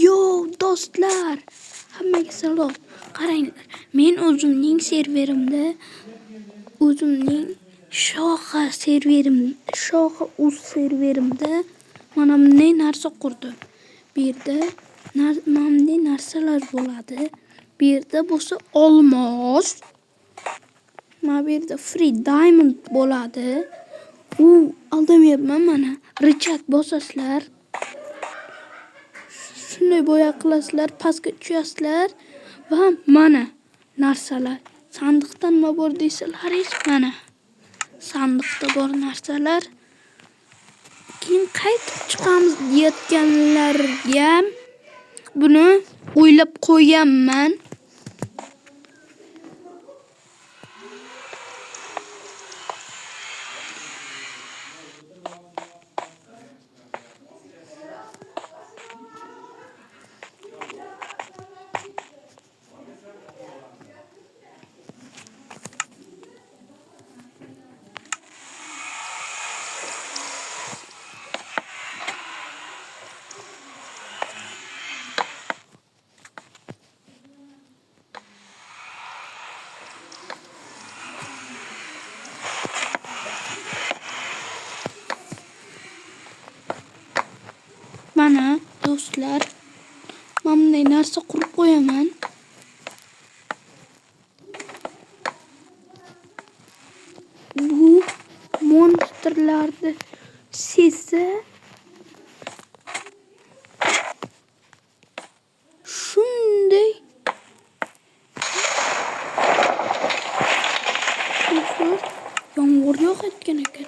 Yo do'stlar, hammaga salom. Qaranglar, men o'zimning serverimda, o'zimning shohi serverimda mana bunday narsa qurdim. Bu yerda mana bunday narsalar bo'ladi. Bu yerda bo'lsa olmos, mana bu yerda free diamond bo'ladi. Aldamayapman mana. Richard bosasizlar. Shunday bo'ya qilasizlar, pastga tushasizlar va mana narsalar. Sandiqdan nima bor deysalaringiz, mana sandiqda bor narsalar. Keyin qaytib chiqamiz deyotganlarga buni o'ylab qo'yganman. Mana do'stlar, mana bunday narsa qurib qo'yaman. Bu monsterlarni sezsa shunday yomg'ir yog'ayotgan ekan.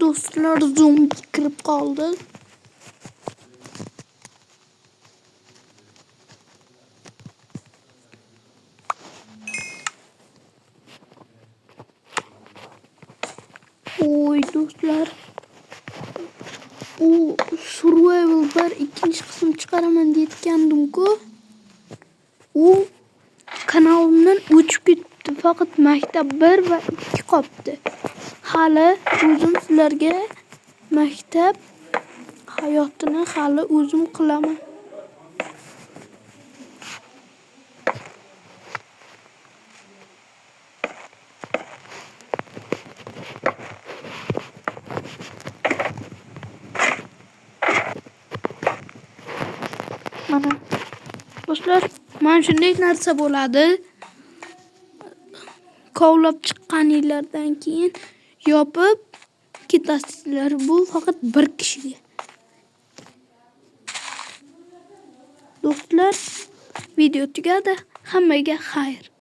Do'stlar, zombi kirib qoldi. Oy do'stlar, u survival bar ikkinchi qism chiqaraman deyotgandim-ku. U kanalimdan o'chib ketdi. Faqat maktab 1 va 2 qoldi. Hali o'zim sizlarga maktab hayotini hali o'zim qilaman. Mana do'stlar, mana shunday narsa bo'ladi. Kovlab chiqqaninglardan keyin yopib ketasizlar. Bu faqat bir kishiga. Do'stlar, video tugadi. Hammaga xayr.